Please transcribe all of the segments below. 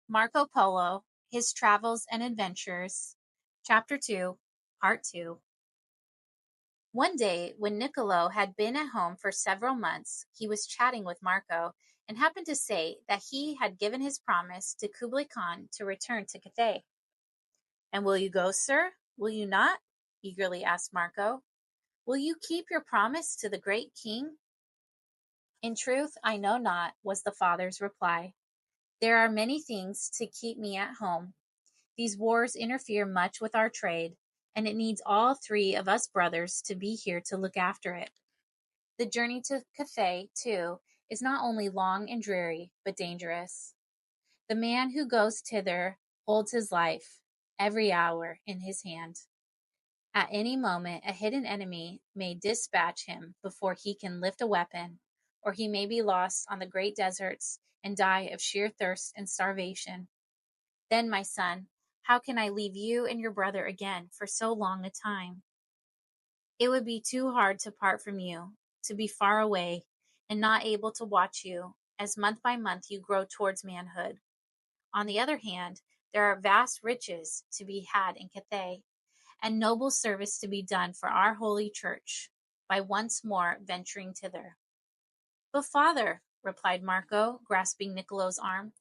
Marco Polo, His Travels and Adventures, Chapter 2, Part 2. One day, when Niccolo had been at home for several months, he was chatting with Marco and happened to say that he had given his promise to Kublai Khan to return to Cathay. "And will you go, sir? Will you not?" eagerly asked Marco. "Will you keep your promise to the great king?" "In truth, I know not," was the father's reply. "There are many things to keep me at home. These wars interfere much with our trade, and it needs all three of us brothers to be here to look after it. The journey to Cathay, too, is not only long and dreary, but dangerous. The man who goes thither holds his life, every hour, in his hand. At any moment, a hidden enemy may dispatch him before he can lift a weapon, or he may be lost on the great deserts and die of sheer thirst and starvation. Then, my son, how can I leave you and your brother again for so long a time? It would be too hard to part from you, to be far away, and not able to watch you, as month by month you grow towards manhood. On the other hand, there are vast riches to be had in Cathay, and noble service to be done for our holy church, by once more venturing thither." "But, father," replied Marco, grasping Niccolo's arm,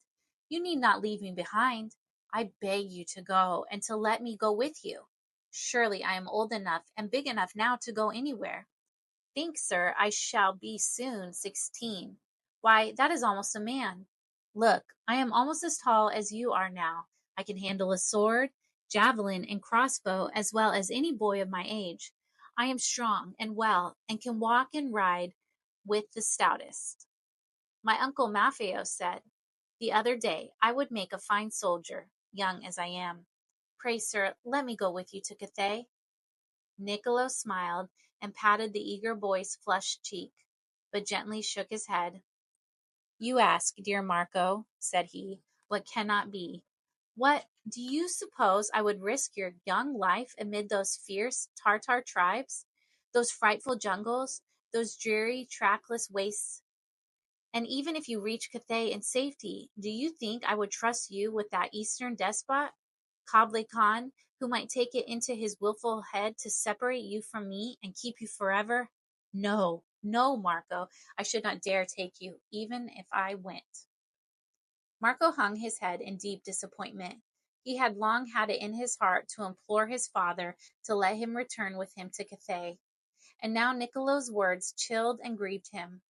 "you need not leave me behind. I beg you to go, and to let me go with you. Surely I am old enough and big enough now to go anywhere. Think, sir, I shall be soon 16. Why, that is almost a man. Look, I am almost as tall as you are now. I can handle a sword, javelin, and crossbow as well as any boy of my age. I am strong and well, and can walk and ride with the stoutest. My uncle Maffeo said the other day I would make a fine soldier, young as I am. Pray, sir, let me go with you to Cathay." Niccolo smiled and patted the eager boy's flushed cheek, but gently shook his head. "You ask, dear Marco," said he, "what cannot be. What, do you suppose I would risk your young life amid those fierce Tartar tribes, those frightful jungles, those dreary, trackless wastes? And even if you reach Cathay in safety, do you think I would trust you with that Eastern despot, Kublai Khan, who might take it into his wilful head to separate you from me and keep you forever? No, no, Marco, I should not dare take you, even if I went." Marco hung his head in deep disappointment. He had long had it in his heart to implore his father to let him return with him to Cathay, and now Niccolo's words chilled and grieved him.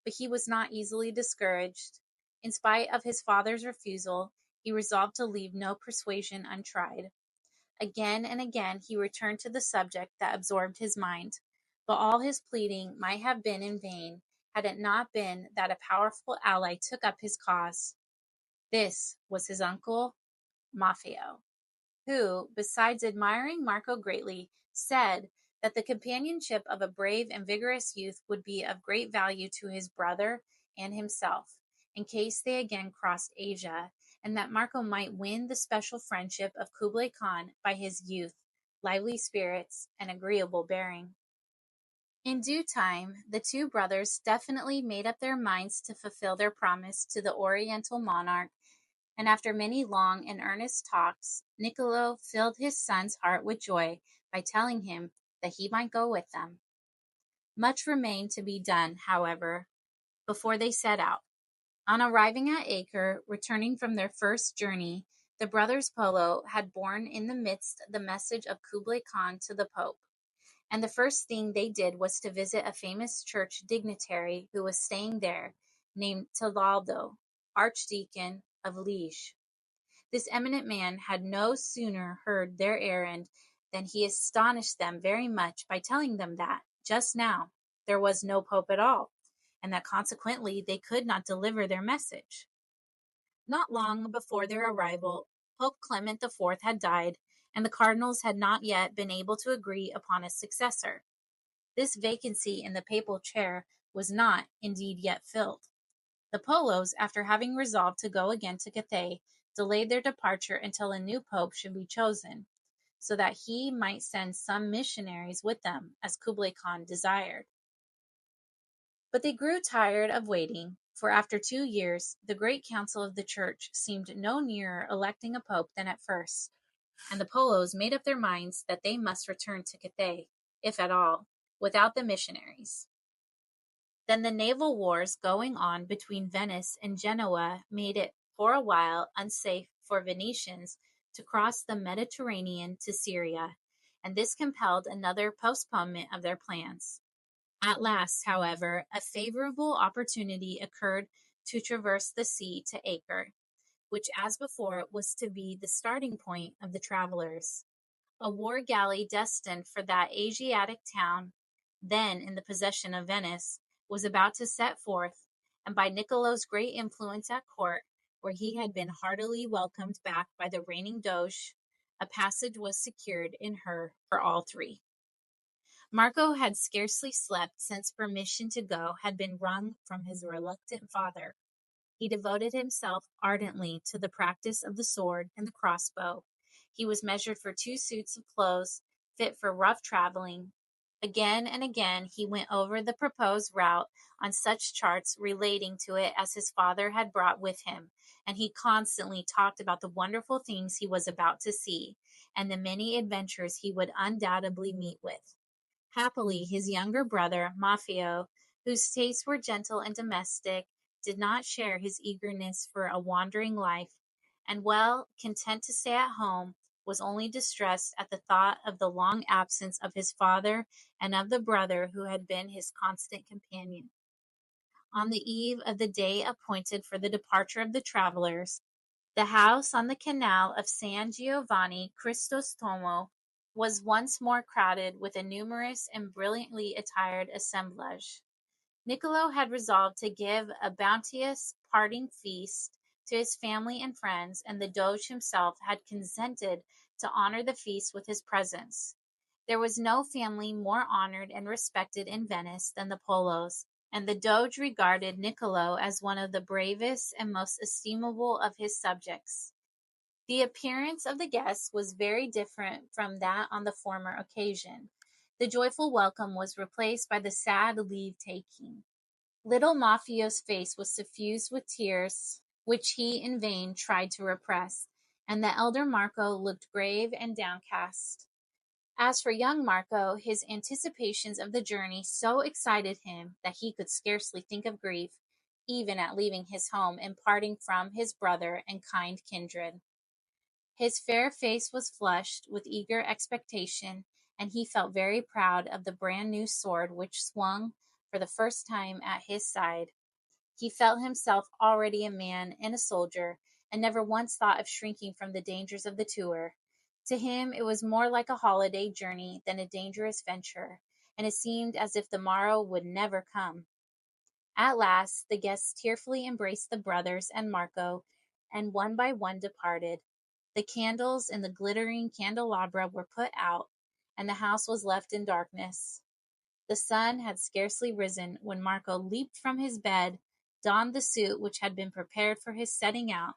But he was not easily discouraged. In spite of his father's refusal, he resolved to leave no persuasion untried. Again and again he returned to the subject that absorbed his mind, but all his pleading might have been in vain had it not been that a powerful ally took up his cause. This was his uncle, Maffeo, who, besides admiring Marco greatly, said that the companionship of a brave and vigorous youth would be of great value to his brother and himself, in case they again crossed Asia, and that Marco might win the special friendship of Kublai Khan by his youth, lively spirits, and agreeable bearing. In due time, the two brothers definitely made up their minds to fulfill their promise to the Oriental monarch, and after many long and earnest talks, Niccolo filled his son's heart with joy by telling him that he might go with them. Much remained to be done, however, before they set out. On arriving at Acre, returning from their first journey, the brothers Polo had borne in the midst the message of Kublai Khan to the Pope, and the first thing they did was to visit a famous church dignitary who was staying there, named Towle, Archdeacon of Liege. This eminent man had no sooner heard their errand than he astonished them very much by telling them that, just now, there was no pope at all, and that consequently they could not deliver their message. Not long before their arrival, Pope Clement IV had died, and the cardinals had not yet been able to agree upon a successor. This vacancy in the papal chair was not, indeed, yet filled. The Polos, after having resolved to go again to Cathay, delayed their departure until a new pope should be chosen, so that he might send some missionaries with them, as Kublai Khan desired. But they grew tired of waiting, for after 2 years, the great council of the church seemed no nearer electing a pope than at first, and the Polos made up their minds that they must return to Cathay, if at all, without the missionaries. Then the naval wars going on between Venice and Genoa made it, for a while, unsafe for Venetians to cross the Mediterranean to Syria, and this compelled another postponement of their plans. At last, however, a favorable opportunity occurred to traverse the sea to Acre, which, as before, was to be the starting point of the travelers. A war galley destined for that Asiatic town, then in the possession of Venice, was about to set forth, and by Niccolo's great influence at court, where he had been heartily welcomed back by the reigning Doge, a passage was secured in her for all three. Marco had scarcely slept since permission to go had been wrung from his reluctant father. He devoted himself ardently to the practice of the sword and the crossbow. He was measured for 2 suits of clothes, fit for rough traveling. Again and again he went over the proposed route on such charts relating to it as his father had brought with him, and he constantly talked about the wonderful things he was about to see, and the many adventures he would undoubtedly meet with. Happily, his younger brother, Maffeo, whose tastes were gentle and domestic, did not share his eagerness for a wandering life, and, well content to stay at home, was only distressed at the thought of the long absence of his father and of the brother who had been his constant companion. On the eve of the day appointed for the departure of the travelers, the house on the canal of San Giovanni Crisostomo was once more crowded with a numerous and brilliantly attired assemblage. Niccolo had resolved to give a bounteous parting feast to his family and friends, and the Doge himself had consented to honor the feast with his presence. There was no family more honored and respected in Venice than the Polos, and the Doge regarded Niccolo as one of the bravest and most estimable of his subjects. The appearance of the guests was very different from that on the former occasion. The joyful welcome was replaced by the sad leave-taking. Little Maffio's face was suffused with tears, which he in vain tried to repress, and the elder Marco looked grave and downcast. As for young Marco, his anticipations of the journey so excited him that he could scarcely think of grief, even at leaving his home and parting from his brother and kind kindred. His fair face was flushed with eager expectation, and he felt very proud of the brand new sword which swung for the first time at his side. He felt himself already a man and a soldier, and never once thought of shrinking from the dangers of the tour. To him it was more like a holiday journey than a dangerous venture, and it seemed as if the morrow would never come. At last the guests tearfully embraced the brothers and Marco, and one by one departed. The candles in the glittering candelabra were put out, and the house was left in darkness. The sun had scarcely risen when Marco leaped from his bed, donned the suit which had been prepared for his setting out,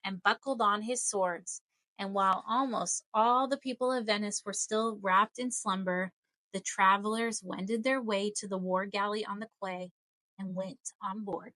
and buckled on his swords, and while almost all the people of Venice were still wrapped in slumber, the travelers wended their way to the war galley on the quay and went on board.